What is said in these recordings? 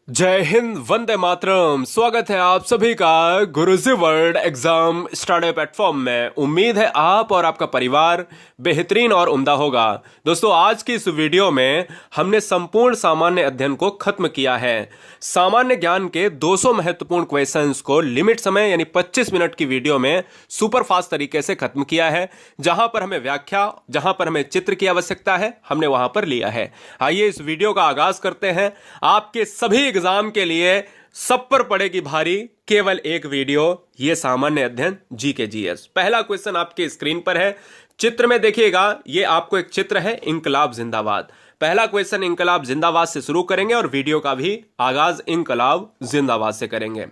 जय हिंद, वंदे मातरम। स्वागत है आप सभी का गुरुजी वर्ल्ड एग्जाम स्टडी प्लेटफॉर्म में। उम्मीद है आप और आपका परिवार बेहतरीन और उम्दा होगा। दोस्तों, आज की इस वीडियो में हमने संपूर्ण सामान्य अध्ययन को खत्म किया है। सामान्य ज्ञान के 200 महत्वपूर्ण क्वेश्चंस को लिमिट समय यानी 25 मिनट की वीडियो में सुपर फास्ट तरीके से खत्म किया है। जहां पर हमें व्याख्या, जहां पर हमें चित्र की आवश्यकता है, हमने वहां पर लिया है। आइए इस वीडियो का आगाज करते हैं। आपके सभी एग्जाम के लिए सब पर पड़ेगी भारी केवल एक वीडियो, ये सामान्य अध्ययन जीके जीएस। पहला क्वेश्चन आपके स्क्रीन पर है, चित्र में देखिएगा। ये आपको एक चित्र है, इंकलाब जिंदाबाद। पहला क्वेश्चन इंकलाब जिंदाबाद से शुरू करेंगे और वीडियो का भी आगाज इंकलाब जिंदाबाद से करेंगे।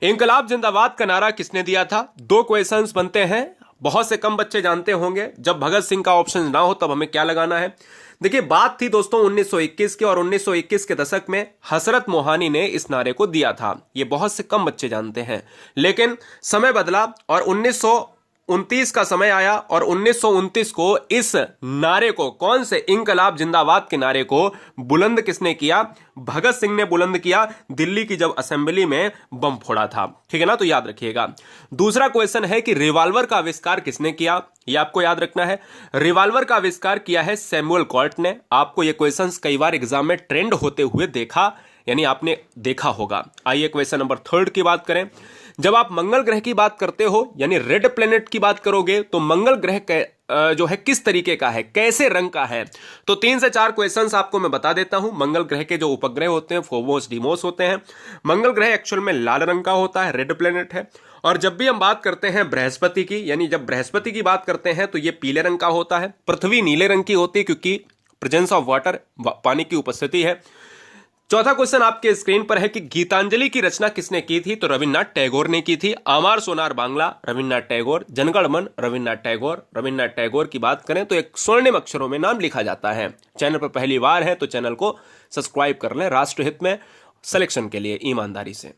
इंकलाब जिंदाबाद का नारा किसने दिया था? दो क्वेश्चंस बनते हैं, बहुत से कम बच्चे जानते होंगे। जब भगत सिंह का ऑप्शन ना हो तब हमें क्या लगाना है। देखिए, बात थी दोस्तों 1921 के, और 1921 के दशक में हसरत मोहानी ने इस नारे को दिया था। ये बहुत से कम बच्चे जानते हैं, लेकिन समय बदला और 1929 का समय आया और 1929 को इस नारे को, कौन से इंकलाब जिंदाबाद के नारे को बुलंद किसने किया? भगत सिंह ने बुलंद किया, दिल्ली की जब असेंबली में बम फोड़ा था। ठीक है ना, तो याद रखिएगा। दूसरा क्वेश्चन है कि रिवॉल्वर का आविष्कार किसने किया? ये आपको याद रखना है। रिवॉल्वर का आविष्कार किया है सैमुअल कॉल्ट ने। आपको ये क्वेश्चंस कई बार एग्जाम में ट्रेंड होते हुए देखा, यानी आपने देखा होगा। आइए क्वेश्चन नंबर 3 की बात करें। जब आप मंगल ग्रह की बात करते हो, यानी रेड प्लेनेट की बात करोगे, तो मंगल ग्रह जो है किस तरीके का है, कैसे रंग का है? तो 3 से 4 क्वेश्चंस आपको मैं बता देता हूं। मंगल ग्रह के जो उपग्रह होते हैं फोबोस डीमोस होते हैं। मंगल ग्रह एक्चुअल में लाल रंग का होता है, रेड प्लेनेट है। और जब भी हम बात करते हैं बृहस्पति की, यानी जब बृहस्पति की बात करते हैं तो ये पीले रंग का होता है। पृथ्वी नीले रंग की होती है क्योंकि प्रेजेंस ऑफ वाटर, पानी की उपस्थिति है। चौथा क्वेश्चन आपके स्क्रीन पर है कि गीतांजलि की रचना किसने की थी? तो रविन्द्रनाथ टैगोर ने की थी। आमार सोनार बांग्ला रविन्द्रनाथ टैगोर, जनगण मन रविन्द्रनाथ टैगोर। रविन्द्रनाथ टैगोर की बात करें तो एक स्वर्णिम अक्षरों में नाम लिखा जाता है। चैनल पर पहली बार है तो चैनल को सब्सक्राइब कर लें, राष्ट्रहित में सिलेक्शन के लिए ईमानदारी से।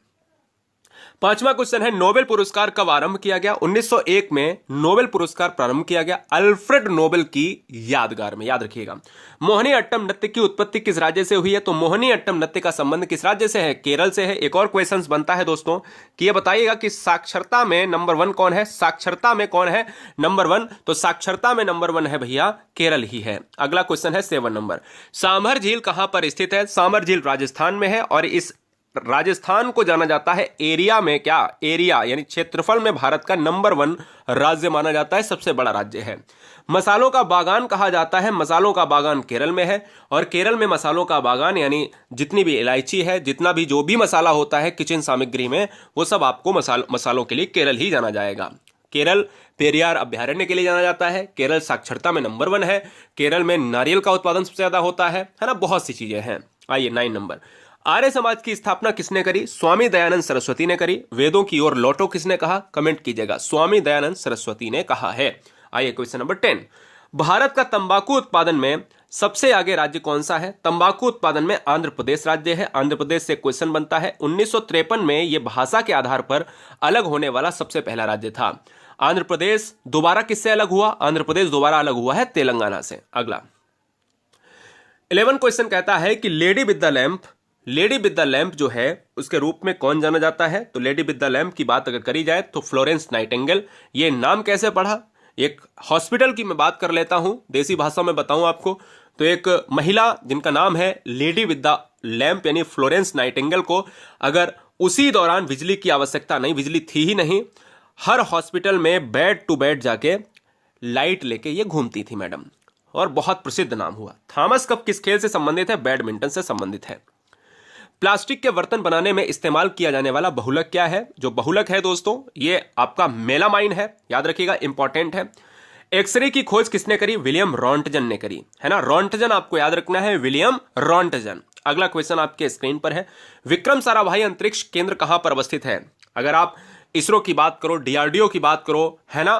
पांचवा क्वेश्चन है, नोबेल पुरस्कार कब आरंभ किया गया? 1901 में नोबेल पुरस्कार प्रारंभ किया गया अल्फ्रेड नोबेल की यादगार में। याद रखिएगा। मोहिनी अट्टम नृत्य की उत्पत्ति किस राज्य से हुई है? तो मोहिनी अट्टम नृत्य का संबंध किस राज्य से है? केरल से है। एक और क्वेश्चन बनता है दोस्तों कि ये बताइएगा कि साक्षरता में नंबर 1 कौन है? साक्षरता में कौन है नंबर 1? तो साक्षरता में नंबर 1 है भैया, केरल ही है। अगला क्वेश्चन है 7 नंबर। सांभर झील कहां पर स्थित है? सांभर झील राजस्थान में है, और इस राजस्थान को जाना जाता है एरिया में, क्या एरिया यानी क्षेत्रफल में भारत का नंबर 1 राज्य माना जाता है, सबसे बड़ा राज्य है। मसालों का बागान कहा जाता है, मसालों का बागान केरल में है, और केरल में मसालों का बागान यानी जितनी भी इलायची है, जितना भी जो भी मसाला होता है किचन सामग्री में, वो सब आपको मसालों के लिए केरल ही जाना जाएगा। केरल पेरियार अभ्यारण्य के लिए जाना जाता है। केरल साक्षरता में नंबर 1 है। केरल में नारियल का उत्पादन सबसे ज्यादा होता है ना, बहुत सी चीजें हैं। आइए 9 नंबर। आर्य समाज की स्थापना किसने करी? स्वामी दयानंद सरस्वती ने करी। वेदों की ओर लौटो किसने कहा? कमेंट कीजिएगा। स्वामी दयानंद सरस्वती ने कहा है। आइए क्वेश्चन नंबर 10। भारत का तंबाकू उत्पादन में सबसे आगे राज्य कौन सा है? तंबाकू उत्पादन में आंध्र प्रदेश राज्य है। आंध्र प्रदेश से क्वेश्चन बनता है। 1953 में यह भाषा के आधार पर अलग होने वाला सबसे पहला राज्य था। आंध्र प्रदेश दोबारा किससे अलग हुआ? आंध्र प्रदेश दोबारा अलग हुआ है तेलंगाना से। अगला 11 क्वेश्चन कहता है कि lady with the lamp, lady with the lamp जो है उसके रूप में कौन जाना जाता है? तो लेडी विद द लैंप की बात अगर करी जाए तो फ्लोरेंस नाइटिंगेल। ये नाम कैसे पढ़ा? एक हॉस्पिटल की मैं बात कर लेता हूं, देसी भाषा में बताऊं आपको तो एक महिला जिनका नाम है लेडी विद द लैंप यानी फ्लोरेंस नाइटिंगेल को अगर उसी दौरान बिजली की आवश्यकता नहीं, बिजली थी ही नहीं, हर हॉस्पिटल में बेड टू बेड जाके लाइट लेके ये घूमती थी मैडम, और बहुत प्रसिद्ध नाम हुआ। थॉमस कप किस खेल से संबंधित है? बैडमिंटन से संबंधित है। प्लास्टिक के बर्तन बनाने में इस्तेमाल किया जाने वाला बहुलक क्या है? जो बहुलक है दोस्तों ये आपका मेलामाइन है, याद रखिएगा, इंपॉर्टेंट है। एक्सरे की खोज किसने करी? विलियम रॉन्टजन ने करी, है ना। रॉन्टजन आपको याद रखना है, विलियम रॉन्टजन। अगला क्वेश्चन आपके स्क्रीन पर है, विक्रम साराभाई अंतरिक्ष केंद्र कहां पर अवस्थित है? अगर आप इसरो की बात करो, डीआरडीओ की बात करो, है ना,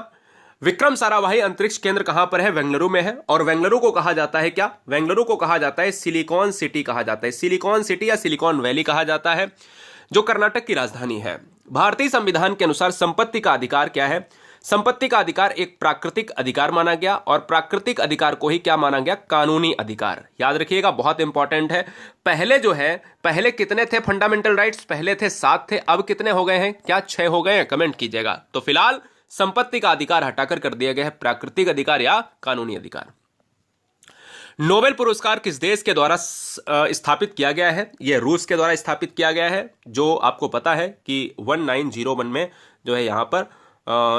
विक्रम साराभाई अंतरिक्ष केंद्र कहां पर है? बेंगलुरु में है। और बेंगलुरु को कहा जाता है क्या? बेंगलुरु को कहा जाता है सिलिकॉन सिटी कहा जाता है, सिलिकॉन सिटी या सिलिकॉन वैली कहा जाता है, जो कर्नाटक की राजधानी है। भारतीय संविधान के अनुसार संपत्ति का अधिकार क्या है? संपत्ति का अधिकार एक प्राकृतिक अधिकार माना गया और प्राकृतिक अधिकार को ही क्या माना गया, कानूनी अधिकार। याद रखिएगा, बहुत इंपॉर्टेंट है। पहले कितने थे फंडामेंटल राइट्स, पहले थे 7 थे, अब कितने हो गए हैं, क्या 6 हो गए हैं, कमेंट कीजिएगा। तो फिलहाल संपत्ति का अधिकार हटाकर कर दिया गया है प्राकृतिक अधिकार या कानूनी अधिकार। नोबेल पुरस्कार किस देश के द्वारा स्थापित किया गया है, यह रूस के द्वारा स्थापित किया गया है, जो आपको पता है कि 1901 में जो है यहां पर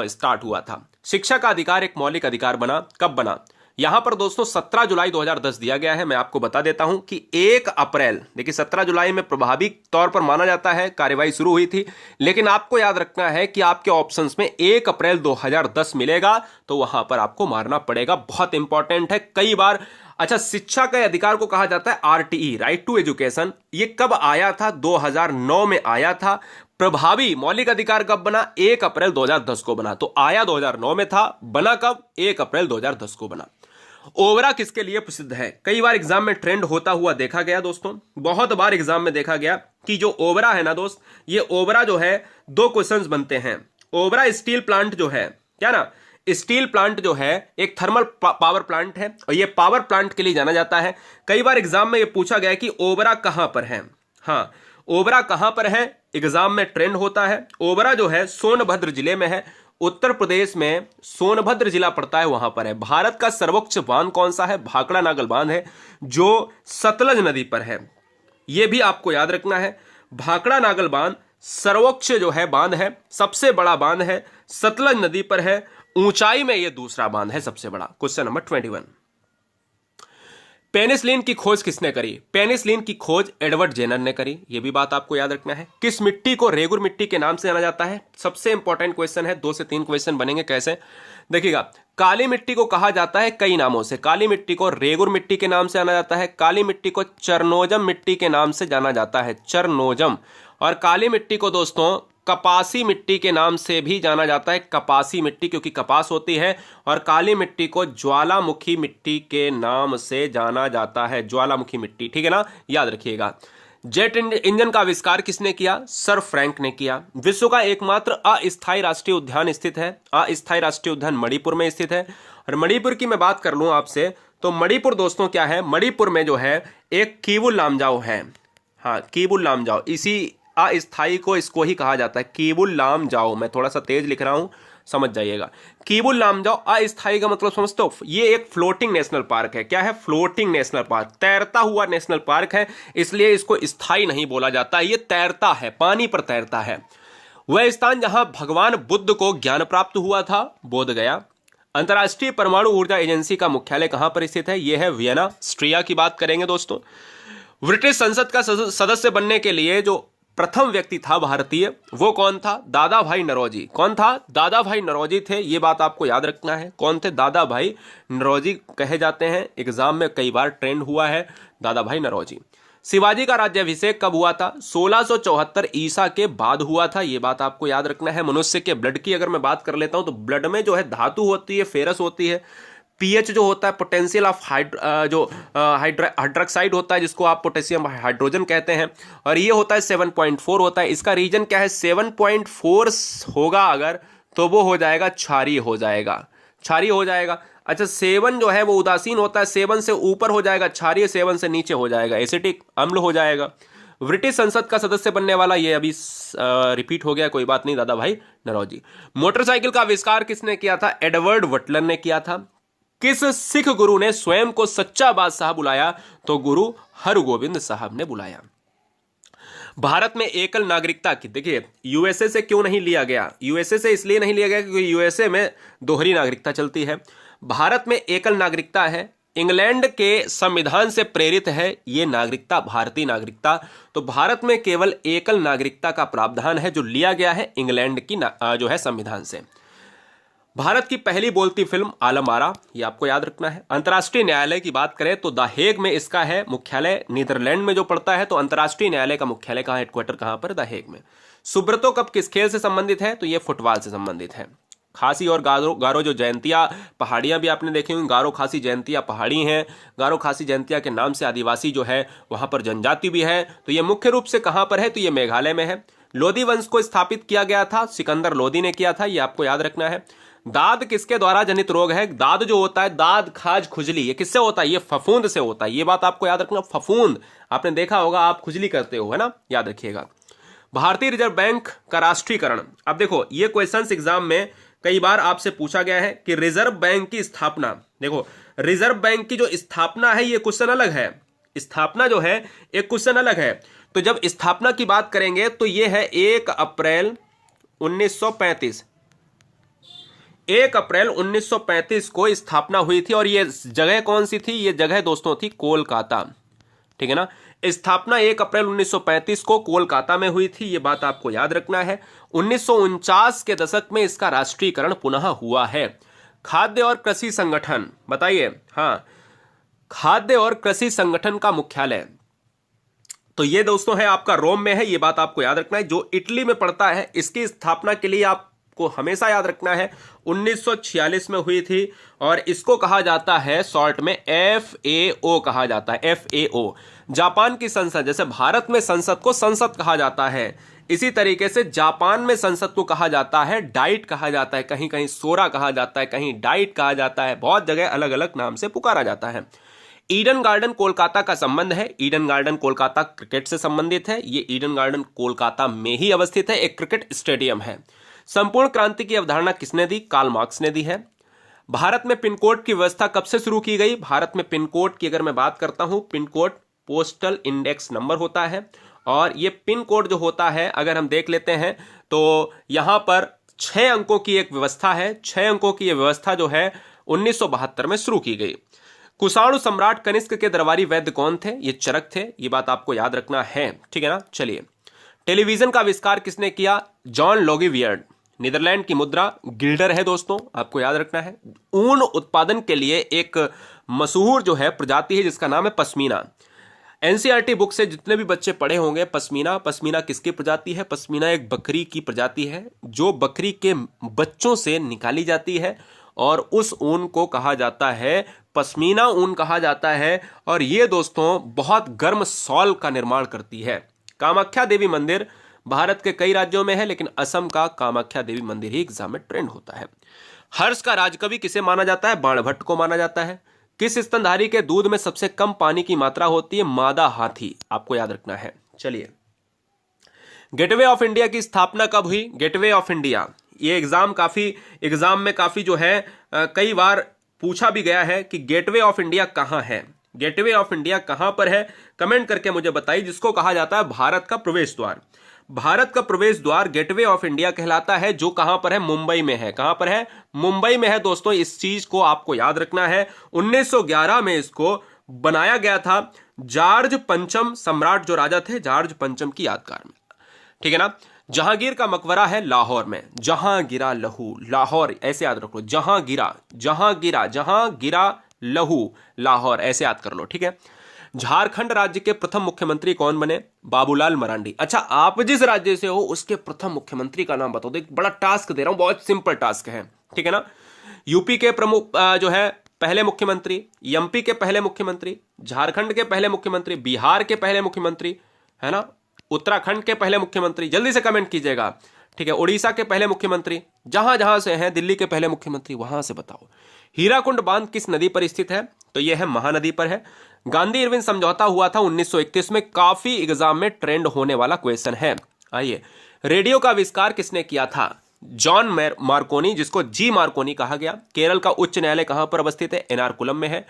स्टार्ट हुआ था। शिक्षा का अधिकार एक मौलिक अधिकार बना, कब बना, यहां पर दोस्तों 17 जुलाई 2010 दिया गया है। मैं आपको बता देता हूं कि 1 अप्रैल, देखिए 17 जुलाई में प्रभावी तौर पर माना जाता है, कार्यवाही शुरू हुई थी, लेकिन आपको याद रखना है कि आपके ऑप्शंस में 1 अप्रैल 2010 मिलेगा, तो वहां पर आपको मारना पड़ेगा, बहुत इंपॉर्टेंट है कई बार। अच्छा, शिक्षा के अधिकार को कहा जाता है आरटीई, राइट टू एजुकेशन। ये कब आया था, 2009 में आया था। प्रभावी मौलिक अधिकार कब बना, 1 अप्रैल 2010 को बना। तो आया 2009 में था, बना कब, 1 अप्रैल 2010 को बना। ओबरा किसके लिए प्रसिद्ध है, कई बार एग्जाम में ट्रेंड होता हुआ देखा गया दोस्तों, बहुत बार एग्जाम में देखा गया कि जो ओबरा है ना दोस्त, ये ओबरा जो है 2 क्वेश्चंस बनते हैं। ओबरा स्टील प्लांट जो है, क्या ना, स्टील प्लांट जो है एक थर्मल पावर प्लांट है और ये पावर प्लांट के लिए जाना जाता है। कई बार एग्जाम में ये पूछा गया कि ओबरा कहां पर है। हाँ, ओबरा कहां पर है, एग्जाम में ट्रेंड होता है। ओबरा जो है सोनभद्र जिले में है, उत्तर प्रदेश में सोनभद्र जिला पड़ता है, वहां पर है। भारत का सर्वोच्च बांध कौन सा है, भाखड़ा नागल बांध है, जो सतलज नदी पर है। यह भी आपको याद रखना है, भाखड़ा नागल बांध सर्वोच्च जो है बांध है, सबसे बड़ा बांध है, सतलज नदी पर है, ऊंचाई में यह दूसरा बांध है सबसे बड़ा। क्वेश्चन नंबर 21, पेनिसिलिन की खोज किसने करी, पेनिसिलिन की खोज एडवर्ड जेनर ने करी, यह भी बात आपको याद रखना है। किस मिट्टी को रेगुर मिट्टी के नाम से जाना जाता है, सबसे इंपॉर्टेंट क्वेश्चन है, 2 से 3 क्वेश्चन बनेंगे। कैसे, देखिएगा, काली मिट्टी को कहा जाता है कई नामों से, काली मिट्टी को रेगुर मिट्टी के नाम से जाना जाता है, काली मिट्टी को चरनोजम मिट्टी के नाम से जाना जाता है, चरनोजम, और काली मिट्टी को दोस्तों कपासी मिट्टी के नाम से भी जाना जाता है, कपासी मिट्टी, क्योंकि कपास होती है, और काली मिट्टी को ज्वालामुखी मिट्टी के नाम से जाना जाता है, ज्वालामुखी मिट्टी, ठीक है ना, याद रखिएगा। जेट इंजन का आविष्कार किसने किया, सर फ्रैंक ने किया। विश्व का एकमात्र अस्थायी राष्ट्रीय उद्यान स्थित है, अस्थायी राष्ट्रीय उद्यान मणिपुर में स्थित है। और मणिपुर की मैं बात कर लूं आपसे, तो मणिपुर दोस्तों क्या है, मणिपुर में जो है एक कीबुल लामजाओ है। हाँ, कीबुल लामजाओ, इसी अस्थायी को इसको ही कहा जाता है, कीबुल लामजाओ। मैं थोड़ा सा तेज लिख रहा हूं, समझ जाइएगा। कीबुल लामजाओ अस्थायी का मतलब समझते हो, ये एक फ्लोटिंग नेशनल पार्क है। क्या है, फ्लोटिंग नेशनल पार्क, तैरता हुआ नेशनल पार्क है, इसलिए इसको स्थायी नहीं बोला जाता, ये तैरता है, पानी पर तैरता है। वह स्थान जहां भगवान बुद्ध को ज्ञान प्राप्त हुआ था, बोध गया। अंतर्राष्ट्रीय परमाणु ऊर्जा एजेंसी का मुख्यालय कहां पर स्थित है, यह है वियना, ऑस्ट्रिया की बात करेंगे दोस्तों। ब्रिटिश संसद का सदस्य बनने के लिए जो प्रथम व्यक्ति था भारतीय, वो कौन था, दादा भाई नौरोजी। कौन था, दादा भाई नौरोजी थे, ये बात आपको याद रखना है। कौन थे, दादा भाई नौरोजी कहे जाते हैं, एग्जाम में कई बार ट्रेंड हुआ है, दादा भाई नौरोजी। शिवाजी का राज्याभिषेक कब हुआ था, 1674 ईसा के बाद हुआ था, ये बात आपको याद रखना है। मनुष्य के ब्लड की अगर मैं बात कर लेता हूं, तो ब्लड में जो है धातु होती है, फेरस होती है, पीएच जो होता है पोटेंशियल ऑफ हाइड्रोक्साइड होता है, जिसको आप पोटेशियम हाइड्रोजन कहते हैं, और ये होता है 7.4 होता है। इसका रीजन क्या है, 7.4 होगा अगर, तो वो हो जाएगा क्षारीय, हो जाएगा क्षारीय हो जाएगा। अच्छा, 7 जो है वो उदासीन होता है, 7 से ऊपर हो जाएगा क्षारीय, 7 से नीचे हो जाएगा एसिटिक, अम्ल हो जाएगा। ब्रिटिश संसद का सदस्य बनने वाला, ये अभी रिपीट हो गया, कोई बात नहीं, दादा भाई नौरोजी। मोटरसाइकिल का आविष्कार किसने किया था, एडवर्ड बटलर ने किया था। किस सिख गुरु ने स्वयं को सच्चा बादशाह बुलाया, तो गुरु हरगोविंद साहब ने बुलाया। भारत में एकल नागरिकता की, देखिए यूएसए से क्यों नहीं लिया गया, यूएसए से इसलिए नहीं लिया गया क्योंकि यूएसए में दोहरी नागरिकता चलती है। भारत में एकल नागरिकता है, इंग्लैंड के संविधान से प्रेरित है ये नागरिकता, भारतीय नागरिकता। तो भारत में केवल एकल नागरिकता का प्रावधान है, जो लिया गया है इंग्लैंड की जो है संविधान से। भारत की पहली बोलती फिल्म आलम आरा, ये आपको याद रखना है। अंतर्राष्ट्रीय न्यायालय की बात करें तो द हेग में इसका है मुख्यालय, नीदरलैंड में जो पड़ता है, तो अंतर्राष्ट्रीय न्यायालय का मुख्यालय कहां, हेडक्वार्टर कहां पर, द हेग में। सुब्रतो कप किस खेल से संबंधित है, तो ये फुटबॉल से संबंधित है। खासी और गारो जो जयंतिया पहाड़ियां भी आपने देखी होंगी, गारो खासी जयंतिया पहाड़ी हैं। गारो खासी जयंतिया के नाम से आदिवासी जो है वहां पर जनजाति भी है। तो ये मुख्य रूप से कहां पर है, तो ये मेघालय में है। लोधी वंश को स्थापित किया गया था, सिकंदर लोधी ने किया था, ये आपको याद रखना है। दाद किसके द्वारा जनित रोग है? दाद जो होता है, दाद खाज खुजली, ये किससे होता है? ये फफूंद से होता है। ये बात आपको याद रखना, फफूंद आपने देखा होगा, आप खुजली करते हो, है ना, याद रखिएगा। भारतीय रिजर्व बैंक का राष्ट्रीयकरण। अब देखो ये क्वेश्चंस एग्जाम में कई बार आपसे पूछा गया है कि रिजर्व बैंक की स्थापना, देखो रिजर्व बैंक की जो स्थापना है ये क्वेश्चन अलग है, स्थापना जो है एक क्वेश्चन अलग है। तो जब स्थापना की बात करेंगे तो ये है 1 अप्रैल 1935, 1 अप्रैल 1935 को स्थापना हुई थी। और ये जगह कौन सी थी? ये जगह दोस्तों थी कोलकाता, ठीक है ना। स्थापना 1 अप्रैल 1935 को कोलकाता में हुई थी, ये बात आपको याद रखना है। 1949 के दशक में इसका राष्ट्रीयकरण पुनः हुआ है। खाद्य और कृषि संगठन, बताइए। हाँ, खाद्य और कृषि संगठन का मुख्यालय तो ये दोस्तों है आपका रोम में है, ये बात आपको याद रखना है। जो इटली में पड़ता है, इसकी स्थापना के लिए आपको हमेशा याद रखना है 1946 में हुई थी। और इसको कहा जाता है शॉर्ट में FAO कहा जाता है, FAO। जापान की संसद, जैसे भारत में संसद को संसद कहा जाता है, इसी तरीके से जापान में संसद को कहा जाता है डाइट कहा जाता है, कहीं कहीं सोरा कहा जाता है, कहीं डाइट कहा जाता है, बहुत जगह अलग अलग नाम से पुकारा जाता है। ईडन गार्डन कोलकाता का संबंध है। ईडन गार्डन कोलकाता क्रिकेट से संबंधित है। ये ईडन गार्डन कोलकाता में ही अवस्थित है, एक क्रिकेट स्टेडियम है। संपूर्ण क्रांति की अवधारणा किसने दी? कार्ल मार्क्स ने दी है। भारत में पिन कोड की व्यवस्था कब से शुरू की गई? भारत में पिन कोड की अगर मैं बात करता हूं, pin code postal index number होता है। और ये पिन कोड जो होता है अगर हम देख लेते हैं तो यहां पर 6 अंकों की एक व्यवस्था है। 6 अंकों की यह व्यवस्था जो है 1972 में शुरू की गई। कुषाणु सम्राट कनिष्क के दरबारी वैद्य कौन थे? ये चरक थे, ये बात आपको याद रखना है, ठीक है ना। चलिए, टेलीविजन का आविष्कार किसने किया? जॉन लॉगीवियर्ड। नीदरलैंड की मुद्रा गिल्डर है दोस्तों, आपको याद रखना है। ऊन उत्पादन के लिए एक मशहूर जो है प्रजाति है जिसका नाम है पश्मीना। एनसीईआरटी बुक से जितने भी बच्चे पढ़े होंगे, पश्मीना, पश्मीना किसकी प्रजाति है? पश्मीना एक बकरी की प्रजाति है जो बकरी के बच्चों से निकाली जाती है और उस ऊन को कहा जाता है पश्मीना ऊन कहा जाता है। और ये दोस्तों बहुत गर्म सॉल का निर्माण करती है। कामाख्या देवी मंदिर भारत के कई राज्यों में है, लेकिन असम का कामाख्या देवी मंदिर ही एग्जाम में ट्रेंड होता है। हर्ष का राजकवि किसे माना जाता है? बाणभट्ट को माना जाता है। किस स्तनधारी के दूध में सबसे कम पानी की मात्रा होती है? मादा हाथी, आपको याद रखना है। चलिए, गेटवे ऑफ इंडिया की स्थापना कब हुई? गेटवे ऑफ इंडिया, ये एग्जाम में काफी जो है कई बार पूछा भी गया है कि गेटवे ऑफ इंडिया कहां है। गेटवे ऑफ इंडिया कहां पर है? कमेंट करके मुझे बताइए। जिसको कहा जाता है भारत का प्रवेश द्वार। भारत का प्रवेश द्वार गेटवे ऑफ इंडिया कहलाता है, जो कहां पर है? मुंबई में है। कहां पर है? मुंबई में है दोस्तों। इस चीज को आपको याद रखना है। 1911 में इसको बनाया गया था जॉर्ज पंचम सम्राट जो राजा थे, जॉर्ज पंचम की यादगार में, ठीक है ना। जहांगीर का मकबरा है लाहौर में। जहां गिरा लहू, लाहौर, ऐसे याद रख लो। जहां गिरा लहू, लाहौर, ऐसे याद कर लो, ठीक है। झारखंड राज्य के प्रथम मुख्यमंत्री कौन बने? बाबूलाल मरांडी। अच्छा, आप जिस राज्य से हो उसके प्रथम मुख्यमंत्री का नाम बताओ। एक बड़ा टास्क दे रहा हूं, बहुत सिंपल टास्क है, ठीक है ना। यूपी के प्रमुख जो है पहले मुख्यमंत्री, एमपी के पहले मुख्यमंत्री, झारखंड के पहले मुख्यमंत्री, बिहार के पहले मुख्यमंत्री, है ना, उत्तराखंड के पहले मुख्यमंत्री, जल्दी से कमेंट कीजिएगा, ठीक है। उड़ीसा के पहले मुख्यमंत्री, जहां जहां से हैं, दिल्ली के पहले मुख्यमंत्री, वहां से बताओ। हीराकुंड बांध किस नदी पर स्थित है? तो यह है महानदी पर है। गांधी इरविन समझौता हुआ था 1931 में, काफी एग्जाम में ट्रेंड होने वाला क्वेश्चन है। आइए, रेडियो का आविष्कार किसने किया था? जॉन मार्कोनी, जिसको जी मार्कोनी कहा गया। केरल का उच्च न्यायालय कहां पर अवस्थित है? एर्नाकुलम में है।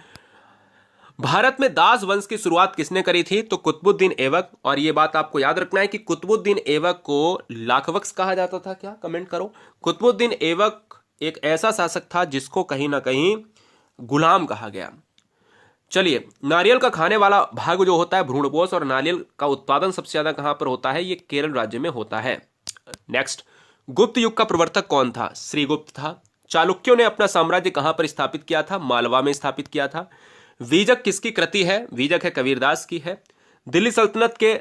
भारत में दास वंश की शुरुआत किसने करी थी? तो कुतुबुद्दीन ऐबक। और यह बात आपको याद रखना है कि कुतुबुद्दीन ऐबक को लाखबख्श कहा जाता था क्या? कमेंट करो। कुतुबुद्दीन ऐबक एक ऐसा शासक था जिसको कहीं ना कहीं गुलाम कहा गया। चलिए, नारियल का खाने वाला भाग जो होता है भ्रूणपोष, और नारियल का उत्पादन सबसे ज्यादा कहां पर होता है? ये केरल राज्य में होता है। नेक्स्ट, गुप्त युग का प्रवर्तक कौन था? श्रीगुप्त था। चालुक्यों ने अपना साम्राज्य कहां पर स्थापित किया था? मालवा में स्थापित किया था। वीजक किसकी कृति है? वीजक है कबीरदास की है। दिल्ली सल्तनत के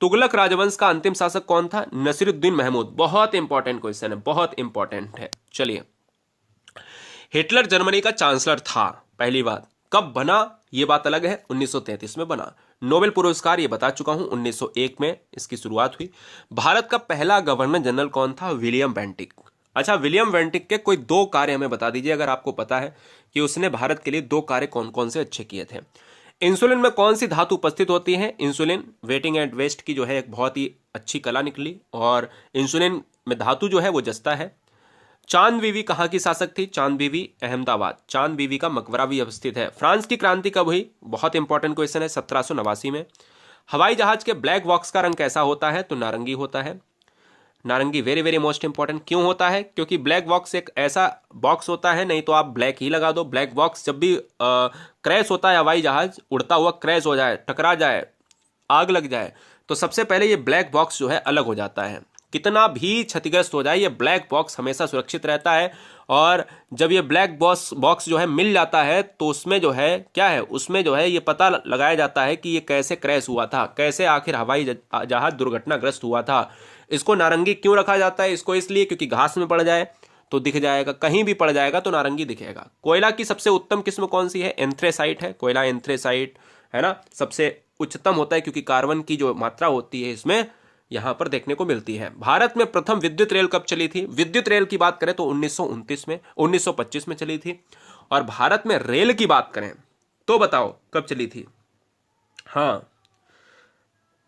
तुगलक राजवंश का अंतिम शासक कौन था? नसीरुद्दीन महमूद। बहुत इंपॉर्टेंट क्वेश्चन है, बहुत इंपॉर्टेंट है। चलिए, हिटलर जर्मनी का चांसलर था, पहली बात। कब बना यह बात अलग है, 1933 में बना। नोबेल पुरस्कार ये बता चुका हूं, 1901 में इसकी शुरुआत हुई। भारत का पहला गवर्नर जनरल कौन था? William Bentinck. अच्छा, विलियम वेंटिक के कोई 2 कार्य हमें बता दीजिए अगर आपको पता है कि उसने भारत के लिए 2 कार्य कौन कौन से अच्छे किए थे। इंसुलिन में कौन सी धातु उपस्थित होती है? इंसुलिन वेटिंग एंड वेस्ट की जो है एक बहुत ही अच्छी कला निकली, और इंसुलिन में धातु जो है वो जस्ता है। चांद बीवी कहाँ की शासक थी? चांद बीवी अहमदाबाद, चांद बीवी का मकबरा भी अवस्थित है। फ्रांस की क्रांति कब हुई? बहुत इंपॉर्टेंट क्वेश्चन है, 1789 में। हवाई जहाज के ब्लैक बॉक्स का रंग कैसा होता है? तो नारंगी होता है। नारंगी वेरी वेरी मोस्ट इंपॉर्टेंट क्यों होता है? क्योंकि ब्लैक बॉक्स एक ऐसा बॉक्स होता है, नहीं तो आप ब्लैक ही लगा दो। ब्लैक बॉक्स जब भी क्रैश होता है, हवाई जहाज उड़ता हुआ क्रैश हो जाए, टकरा जाए, आग लग जाए, तो सबसे पहले ये ब्लैक बॉक्स जो है अलग हो जाता है। कितना भी क्षतिग्रस्त हो जाए, ये ब्लैक बॉक्स हमेशा सुरक्षित रहता है। और जब ये ब्लैक बॉक्स जो है मिल जाता है, तो उसमें जो है क्या है, उसमें जो है ये पता लगाया जाता है कि ये कैसे क्रैश हुआ था, कैसे आखिर हवाई जहाज दुर्घटनाग्रस्त हुआ था। इसको नारंगी क्यों रखा जाता है? इसको इसलिए क्योंकि घास में पड़ जाए तो दिख जाएगा, कहीं भी पड़ जाएगा तो नारंगी दिखेगा। कोयला की सबसे उत्तम किस्म कौन सी है? एंथ्रेसाइट है। कोयला एंथ्रेसाइट है ना, सबसे उच्चतम होता है, क्योंकि कार्बन की जो मात्रा होती है इसमें यहां पर देखने को मिलती है। भारत में प्रथम विद्युत रेल कब चली थी? विद्युत रेल की बात करें तो 1925 में चली थी। और भारत में रेल की बात करें तो बताओ कब चली थी? हाँ,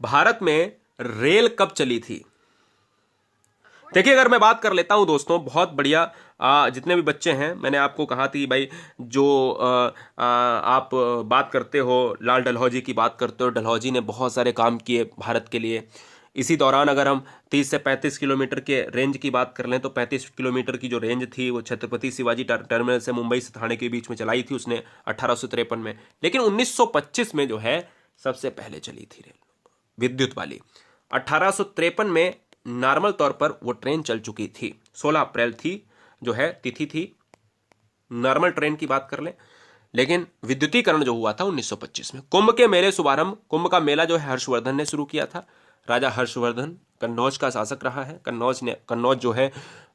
भारत में रेल कब चली थी? देखिए, अगर मैं बात कर लेता हूं दोस्तों, बहुत बढ़िया, जितने भी बच्चे हैं, मैंने आपको कहा थी भाई, जो आप बात करते हो, लाल डलहौजी की बात करते हो, डलहौजी ने बहुत सारे काम किए भारत के लिए। इसी दौरान अगर हम 30 से 35 किलोमीटर के रेंज की बात कर लें तो 35 किलोमीटर की जो रेंज थी वो छत्रपति शिवाजी टर्मिनल से मुंबई से ठाणे के बीच में चलाई थी उसने 1853 में। लेकिन 1925 में जो है सबसे पहले चली थी रेल, विद्युत वाली। 1853 में नॉर्मल तौर पर वो ट्रेन चल चुकी थी। 16 अप्रैल थी जो है तिथि थी, नॉर्मल ट्रेन की बात कर लें। लेकिन विद्युतीकरण जो हुआ था 1925 में। कुंभ के मेले शुभारंभ, कुंभ का मेला जो है हर्षवर्धन ने शुरू किया था। राजा हर्षवर्धन कन्नौज का शासक रहा है। कन्नौज जो है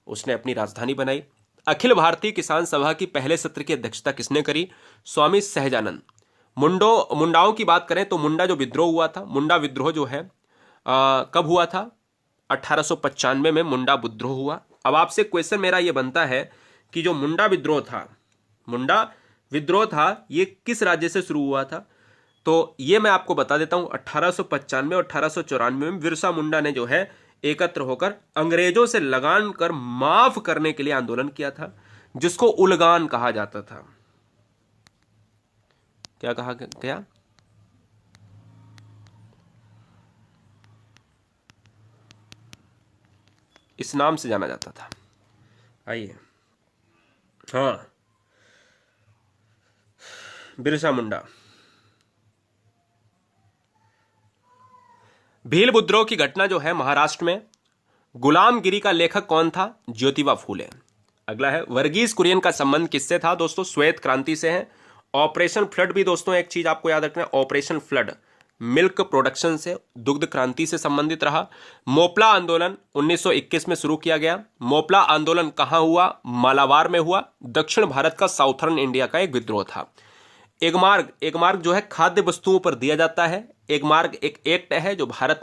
उसने अपनी राजधानी बनाई। अखिल भारतीय किसान सभा की पहले सत्र की अध्यक्षता किसने करी? स्वामी सहजानंद। मुंडाओं की बात करें तो मुंडा जो विद्रोह हुआ था, मुंडा विद्रोह जो है कब हुआ था? 1895 में मुंडा विद्रोह हुआ। अब आपसे क्वेश्चन मेरा ये बनता है कि जो मुंडा विद्रोह था ये किस राज्य से शुरू हुआ था? तो ये मैं आपको बता देता हूं, 1895 और 1894 में बिरसा मुंडा ने जो है एकत्र होकर अंग्रेजों से लगान कर माफ करने के लिए आंदोलन किया था, जिसको उलगान कहा जाता था। क्या कहा गया? इस नाम से जाना जाता था। आइए, हाँ, बिरसा मुंडा। भील विद्रोह की घटना जो है महाराष्ट्र में, गुलामगिरी का लेखक कौन था? ज्योतिबा फूले। अगला है, वर्गीज कुरियन का संबंध किससे था? दोस्तों श्वेत क्रांति से है। ऑपरेशन फ्लड भी दोस्तों एक चीज आपको याद रखना है, ऑपरेशन फ्लड मिल्क प्रोडक्शन से, दुग्ध क्रांति से संबंधित रहा। मोपला आंदोलन 1921 में शुरू किया गया। मोपला आंदोलन कहां हुआ? मालाबार में हुआ। दक्षिण भारत का, साउथर्न इंडिया का एक विद्रोह था। एगमार्ग जो है खाद्य वस्तुओं पर दिया जाता है। एगमार्ग एक एक्ट है जो भारत में